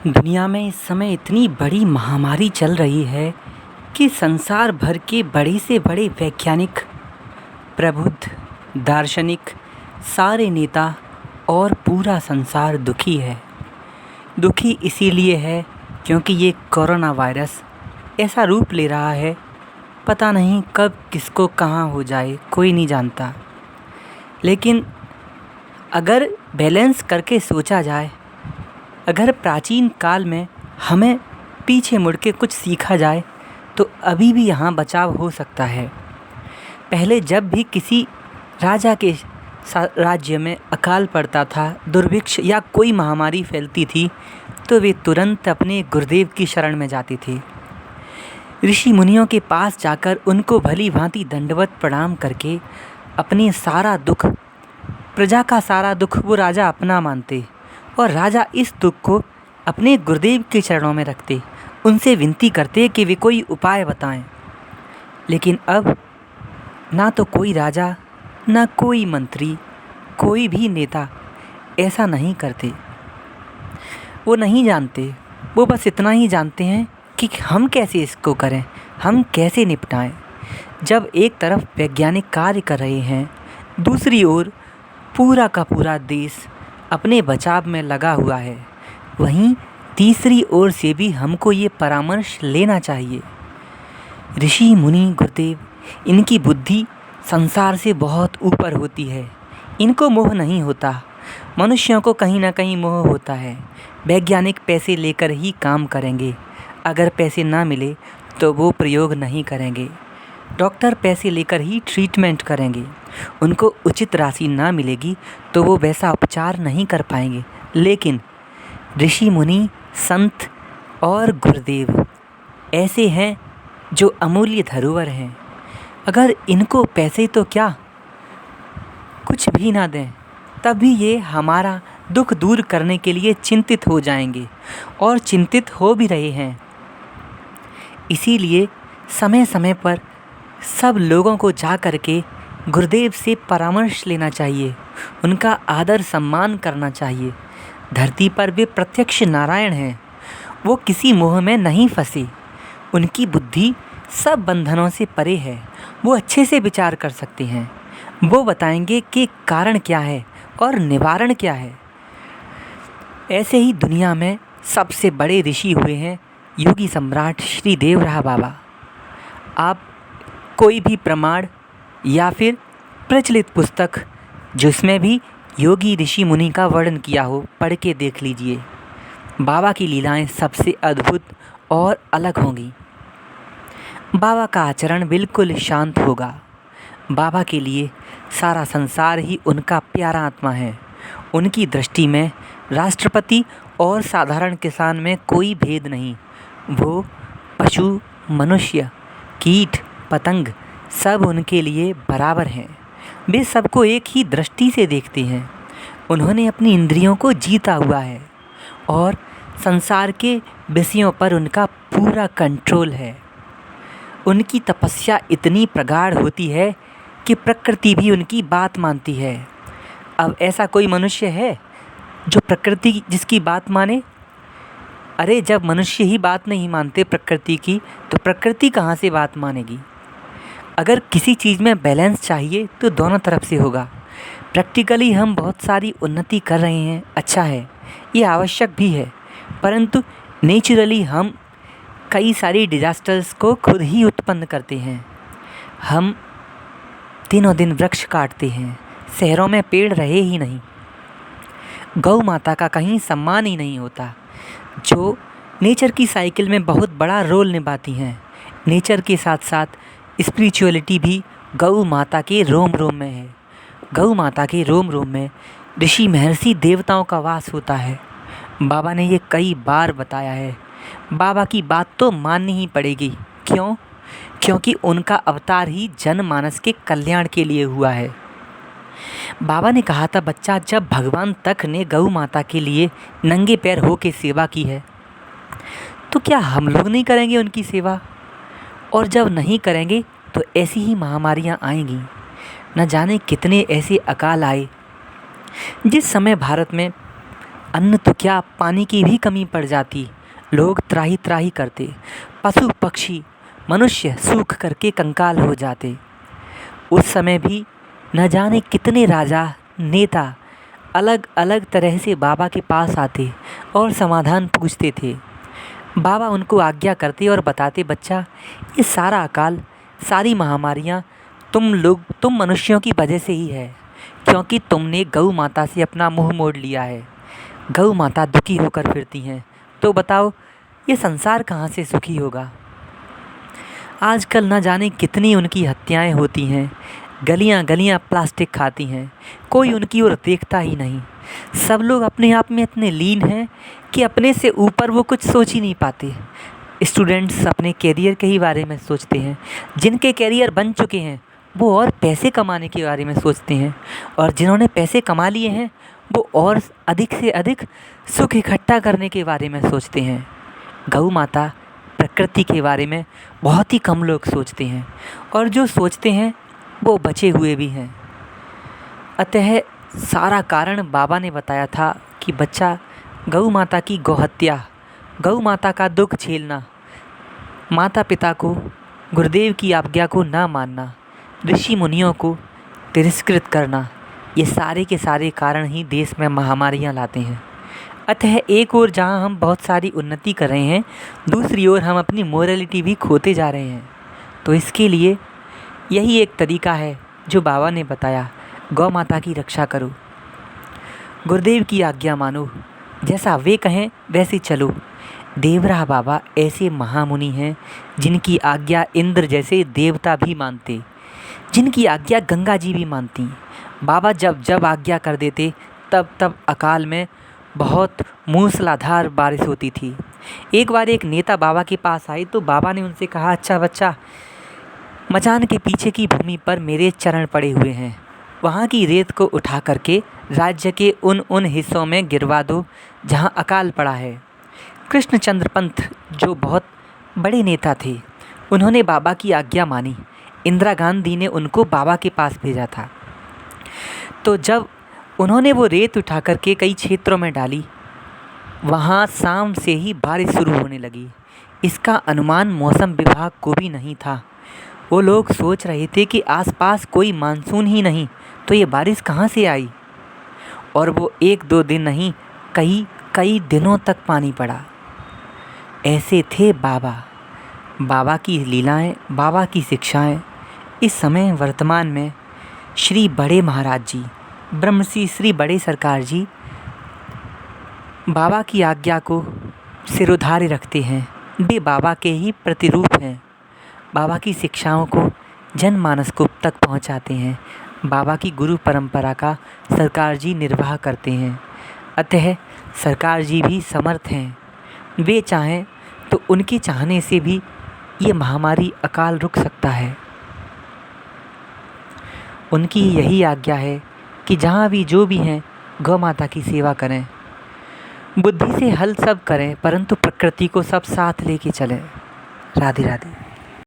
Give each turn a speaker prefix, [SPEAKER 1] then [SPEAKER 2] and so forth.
[SPEAKER 1] दुनिया में इस समय इतनी बड़ी महामारी चल रही है कि संसार भर के बड़े से बड़े वैज्ञानिक, प्रबुद्ध, दार्शनिक, सारे नेता और पूरा संसार दुखी है। दुखी इसीलिए है क्योंकि ये कोरोना वायरस ऐसा रूप ले रहा है, पता नहीं कब किसको कहाँ हो जाए, कोई नहीं जानता। लेकिन अगर बैलेंस करके सोचा जाए, अगर प्राचीन काल में हमें पीछे मुड़ के कुछ सीखा जाए तो अभी भी यहाँ बचाव हो सकता है। पहले जब भी किसी राजा के राज्य में अकाल पड़ता था, दुर्भिक्ष या कोई महामारी फैलती थी, तो वे तुरंत अपने गुरुदेव की शरण में जाते थे। ऋषि मुनियों के पास जाकर उनको भली भांति दंडवत प्रणाम करके अपने सारा दुख, प्रजा का सारा दुख वो राजा अपना मानते और राजा इस दुख को अपने गुरुदेव के चरणों में रखते, उनसे विनती करते कि वे कोई उपाय बताएं। लेकिन अब ना तो कोई राजा, ना कोई मंत्री, कोई भी नेता ऐसा नहीं करते। वो नहीं जानते, वो बस इतना ही जानते हैं कि हम कैसे इसको करें, हम कैसे निपटाएं। जब एक तरफ वैज्ञानिक कार्य कर रहे हैं, दूसरी ओर पूरा का पूरा देश अपने बचाव में लगा हुआ है, वहीं तीसरी ओर से भी हमको ये परामर्श लेना चाहिए। ऋषि मुनि गुरुदेव, इनकी बुद्धि संसार से बहुत ऊपर होती है, इनको मोह नहीं होता। मनुष्यों को कहीं ना कहीं मोह होता है। वैज्ञानिक पैसे लेकर ही काम करेंगे, अगर पैसे ना मिले तो वो प्रयोग नहीं करेंगे। डॉक्टर पैसे लेकर ही ट्रीटमेंट करेंगे, उनको उचित राशि ना मिलेगी तो वो वैसा उपचार नहीं कर पाएंगे। लेकिन ऋषि मुनि, संत और गुरुदेव ऐसे हैं जो अमूल्य धरोहर हैं। अगर इनको पैसे तो क्या, कुछ भी ना दें, तब भी ये हमारा दुख दूर करने के लिए चिंतित हो जाएंगे और चिंतित हो भी रहे हैं। इसीलिए समय समय पर सब लोगों को जा कर के गुरुदेव से परामर्श लेना चाहिए, उनका आदर सम्मान करना चाहिए। धरती पर वे प्रत्यक्ष नारायण हैं, वो किसी मोह में नहीं फंसे, उनकी बुद्धि सब बंधनों से परे है, वो अच्छे से विचार कर सकते हैं। वो बताएंगे कि कारण क्या है और निवारण क्या है। ऐसे ही दुनिया में सबसे बड़े ऋषि हुए हैं योगी सम्राट श्री देवराहा बाबा। आप कोई भी प्रमाण या फिर प्रचलित पुस्तक जिसमें भी योगी ऋषि मुनि का वर्णन किया हो, पढ़ के देख लीजिए। बाबा की लीलाएं सबसे अद्भुत और अलग होंगी। बाबा का आचरण बिल्कुल शांत होगा। बाबा के लिए सारा संसार ही उनका प्यारा आत्मा है। उनकी दृष्टि में राष्ट्रपति और साधारण किसान में कोई भेद नहीं। वो पशु, मनुष्य, कीट, पतंग सब उनके लिए बराबर हैं। वे सबको एक ही दृष्टि से देखते हैं। उन्होंने अपनी इंद्रियों को जीता हुआ है और संसार के विषयों पर उनका पूरा कंट्रोल है। उनकी तपस्या इतनी प्रगाढ़ होती है कि प्रकृति भी उनकी बात मानती है। अब ऐसा कोई मनुष्य है जो प्रकृति जिसकी बात माने? अरे, जब मनुष्य ही बात नहीं मानते प्रकृति की, तो प्रकृति कहाँ से बात मानेगी? अगर किसी चीज़ में बैलेंस चाहिए तो दोनों तरफ से होगा। प्रैक्टिकली हम बहुत सारी उन्नति कर रहे हैं, अच्छा है, ये आवश्यक भी है, परंतु नेचुरली हम कई सारी डिजास्टर्स को खुद ही उत्पन्न करते हैं। हम दिनों दिन वृक्ष काटते हैं, शहरों में पेड़ रहे ही नहीं, गौ माता का कहीं सम्मान ही नहीं होता, जो नेचर की साइकिल में बहुत बड़ा रोल निभाती हैं। नेचर के साथ साथ स्पिरिचुअलिटी भी गौ माता के रोम रोम में है। गौ माता के रोम रोम में ऋषि महर्षि देवताओं का वास होता है। बाबा ने ये कई बार बताया है। बाबा की बात तो माननी ही पड़ेगी। क्यों? क्योंकि उनका अवतार ही जनमानस के कल्याण के लिए हुआ है। बाबा ने कहा था, बच्चा, जब भगवान तक ने गौ माता के लिए नंगे पैर होके सेवा की है, तो क्या हम लोग नहीं करेंगे उनकी सेवा? और जब नहीं करेंगे तो ऐसी ही महामारियां आएंगी। न जाने कितने ऐसे अकाल आए। जिस समय भारत में अन्न तो क्या, पानी की भी कमी पड़ जाती। लोग त्राही त्राही करते, पशु पक्षी मनुष्य सूख करके कंकाल हो जाते। उस समय भी न जाने कितने राजा नेता अलग अलग तरह से बाबा के पास आते और समाधान पूछते थे। बाबा उनको आज्ञा करते और बताते, बच्चा, ये सारा अकाल, सारी महामारियाँ तुम मनुष्यों की वजह से ही है, क्योंकि तुमने गौ माता से अपना मुंह मोड़ लिया है। गौ माता दुखी होकर फिरती हैं, तो बताओ ये संसार कहाँ से सुखी होगा। आजकल न जाने कितनी उनकी हत्याएं होती हैं, गलियां गलियां प्लास्टिक खाती हैं, कोई उनकी ओर देखता ही नहीं। सब लोग अपने आप में इतने लीन हैं कि अपने से ऊपर वो कुछ सोच ही नहीं पाते। स्टूडेंट्स अपने कैरियर के ही बारे में सोचते हैं, जिनके कैरियर बन चुके हैं वो और पैसे कमाने के बारे में सोचते हैं, और जिन्होंने पैसे कमा लिए हैं वो और अधिक से अधिक सुख इकट्ठा करने के बारे में सोचते हैं। गौ माता प्रकृति के बारे में बहुत ही कम लोग सोचते हैं, और जो सोचते हैं वो बचे हुए भी हैं। अतः सारा कारण बाबा ने बताया था कि बच्चा, गौ माता की गौहत्या, गौ माता का दुख झेलना, माता पिता को, गुरुदेव की आज्ञा को ना मानना, ऋषि मुनियों को तिरस्कृत करना, ये सारे के सारे कारण ही देश में महामारियां लाते हैं। अतः एक ओर जहां हम बहुत सारी उन्नति कर रहे हैं, दूसरी ओर हम अपनी मोरालिटी भी खोते जा रहे हैं। तो इसके लिए यही एक तरीका है जो बाबा ने बताया, गौ माता की रक्षा करो, गुरुदेव की आज्ञा मानो, जैसा वे कहें वैसे चलो। देवराह बाबा ऐसे महामुनि हैं जिनकी आज्ञा इंद्र जैसे देवता भी मानते, जिनकी आज्ञा गंगा जी भी मानती। बाबा जब जब आज्ञा कर देते तब तब अकाल में बहुत मूसलाधार बारिश होती थी। एक बार एक नेता बाबा के पास आई तो बाबा ने उनसे कहा, अच्छा बच्चा, मचान के पीछे की भूमि पर मेरे चरण पड़े हुए हैं, वहाँ की रेत को उठा करके राज्य के उन हिस्सों में गिरवा दो जहाँ अकाल पड़ा है। कृष्णचंद्र पंत जो बहुत बड़े नेता थे, उन्होंने बाबा की आज्ञा मानी। इंदिरा गांधी ने उनको बाबा के पास भेजा था। तो जब उन्होंने वो रेत उठा करके कई क्षेत्रों में डाली, वहाँ शाम से ही बारिश शुरू होने लगी। इसका अनुमान मौसम विभाग को भी नहीं था। वो लोग सोच रहे थे कि आसपास कोई मानसून ही नहीं, तो ये बारिश कहाँ से आई। और वो एक दो दिन नहीं, कई दिनों तक पानी पड़ा। ऐसे थे बाबा। बाबा की लीलाएं, बाबा की शिक्षाएं इस समय वर्तमान में श्री बड़े महाराज जी, ब्रह्मश्री श्री बड़े सरकार जी बाबा की आज्ञा को सिरोधार्य रखते हैं। वे बाबा के ही प्रतिरूप हैं। बाबा की शिक्षाओं को जनमानस को तक पहुंचाते हैं। बाबा की गुरु परंपरा का सरकार जी निर्वाह करते हैं। अतः सरकार जी भी समर्थ हैं। वे चाहें तो उनके चाहने से भी ये महामारी अकाल रुक सकता है। उनकी यही आज्ञा है कि जहाँ भी जो भी हैं, गौ माता की सेवा करें, बुद्धि से हल सब करें, परंतु प्रकृति को सब साथ लेके चलें। राधे राधे।